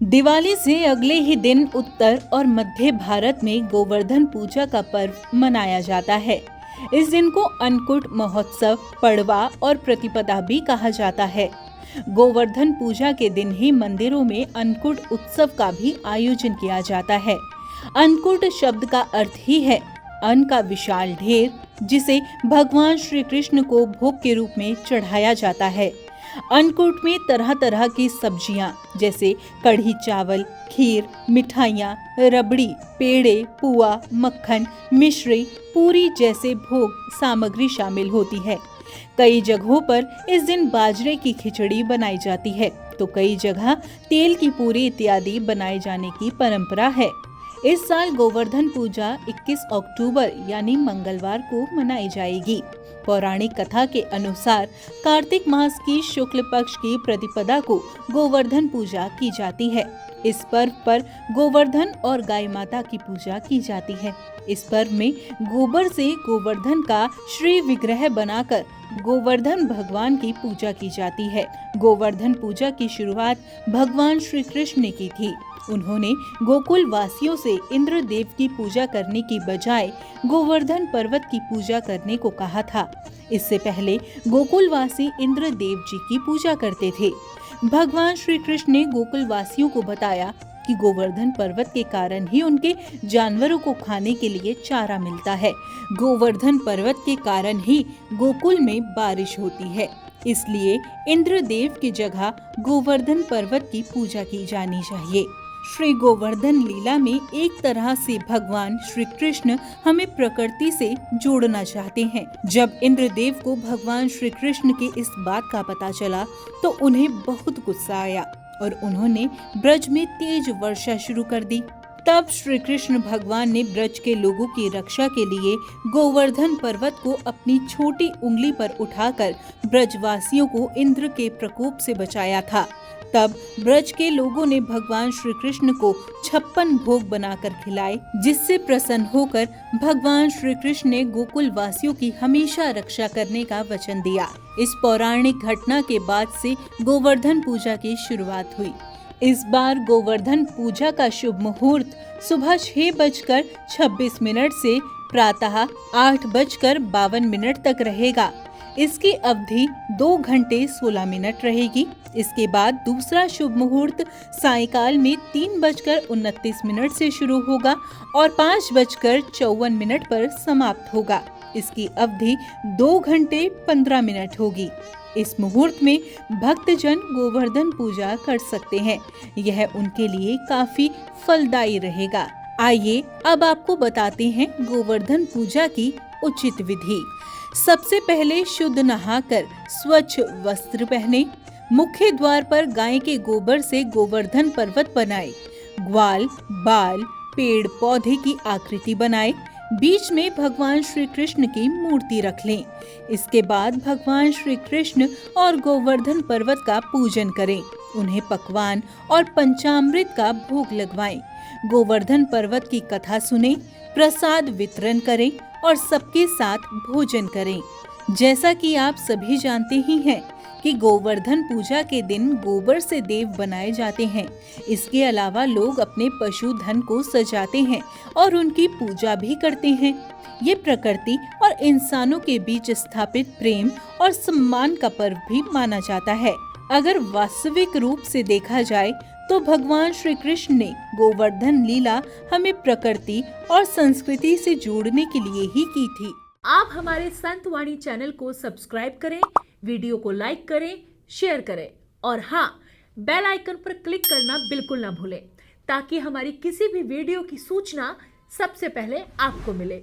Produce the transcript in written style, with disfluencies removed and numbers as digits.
दिवाली से अगले ही दिन उत्तर और मध्य भारत में गोवर्धन पूजा का पर्व मनाया जाता है। इस दिन को अन्नकूट महोत्सव, पड़वा और प्रतिपदा भी कहा जाता है। गोवर्धन पूजा के दिन ही मंदिरों में अन्नकूट उत्सव का भी आयोजन किया जाता है। अन्नकूट शब्द का अर्थ ही है अन्न का विशाल ढेर, जिसे भगवान श्री कृष्ण को भोग के रूप में चढ़ाया जाता है। अन्नकूट में तरह तरह की सब्जियां जैसे कढ़ी चावल, खीर, मिठाइयाँ, रबड़ी, पेड़े, पुआ, मक्खन, मिश्री, पूरी जैसे भोग सामग्री शामिल होती है। कई जगहों पर इस दिन बाजरे की खिचड़ी बनाई जाती है, तो कई जगह तेल की पूरी इत्यादि बनाए जाने की परंपरा है। इस साल गोवर्धन पूजा 21 अक्टूबर यानी मंगलवार को मनाई जाएगी। पौराणिक कथा के अनुसार कार्तिक मास की शुक्ल पक्ष की प्रतिपदा को गोवर्धन पूजा की जाती है। इस पर्व पर गोवर्धन और गाय माता की पूजा की जाती है। इस पर्व में गोबर से गोवर्धन का श्री विग्रह बनाकर गोवर्धन भगवान की पूजा की जाती है। गोवर्धन पूजा की शुरुआत भगवान श्री कृष्ण ने की थी। उन्होंने गोकुल वासियों से इंद्र देव की पूजा करने की बजाय गोवर्धन पर्वत की पूजा करने को कहा था। इससे पहले गोकुलवासी इंद्र देव जी की पूजा करते थे। भगवान श्री कृष्ण ने गोकुल वासियों को बताया कि गोवर्धन पर्वत के कारण ही उनके जानवरों को खाने के लिए चारा मिलता है। गोवर्धन पर्वत के कारण ही गोकुल में बारिश होती है, इसलिए इंद्र देव की जगह गोवर्धन पर्वत की पूजा की जानी चाहिए। श्री गोवर्धन लीला में एक तरह से भगवान श्री कृष्ण हमें प्रकृति से जोड़ना चाहते हैं। जब इंद्रदेव को भगवान श्री कृष्ण की इस बात का पता चला तो उन्हें बहुत गुस्सा आया और उन्होंने ब्रज में तेज वर्षा शुरू कर दी। तब श्री कृष्ण भगवान ने ब्रज के लोगों की रक्षा के लिए गोवर्धन पर्वत को अपनी छोटी उंगली पर उठाकर ब्रजवासियों को इंद्र के प्रकोप से बचाया था। तब ब्रज के लोगों ने भगवान श्री कृष्ण को 56 भोग बनाकर खिलाए, जिससे प्रसन्न होकर भगवान श्री कृष्ण ने गोकुल वासियों की हमेशा रक्षा करने का वचन दिया। इस पौराणिक घटना के बाद से गोवर्धन पूजा की शुरुआत हुई। इस बार गोवर्धन पूजा का शुभ मुहूर्त सुबह 6:26 से प्रातः 8:52 तक रहेगा। इसकी अवधि 2 घंटे 16 मिनट रहेगी। इसके बाद दूसरा शुभ मुहूर्त सायंकाल में 3:29 से शुरू होगा और 5:54 पर समाप्त होगा। इसकी अवधि 2 घंटे 15 मिनट होगी। इस मुहूर्त में भक्तजन गोवर्धन पूजा कर सकते हैं। यह उनके लिए काफी फलदायी रहेगा। आइए अब आपको बताते हैं गोवर्धन पूजा की उचित विधि। सबसे पहले शुद्ध नहाकर स्वच्छ वस्त्र पहने। मुख्य द्वार पर गाय के गोबर से गोवर्धन पर्वत बनाए। ग्वाल, बाल, पेड़ पौधे की आकृति बनाए। बीच में भगवान श्री कृष्ण की मूर्ति रख लें। इसके बाद भगवान श्री कृष्ण और गोवर्धन पर्वत का पूजन करें। उन्हें पकवान और पंचामृत का भोग लगवाएं। गोवर्धन पर्वत की कथा सुने, प्रसाद वितरण करें और सबके साथ भोजन करें। जैसा कि आप सभी जानते ही हैं कि गोवर्धन पूजा के दिन गोबर से देव बनाए जाते हैं। इसके अलावा लोग अपने पशुधन को सजाते हैं और उनकी पूजा भी करते हैं। ये प्रकृति और इंसानों के बीच स्थापित प्रेम और सम्मान का पर्व भी माना जाता है। अगर वास्तविक रूप से देखा जाए तो भगवान श्री कृष्ण ने गोवर्धन लीला हमें प्रकृति और संस्कृति से जोड़ने के लिए ही की थी। आप हमारे संत वाणी चैनल को सब्सक्राइब करें, वीडियो को लाइक करें, शेयर करें और हाँ, बेल आइकन पर क्लिक करना बिल्कुल ना भूलें, ताकि हमारी किसी भी वीडियो की सूचना सबसे पहले आपको मिले।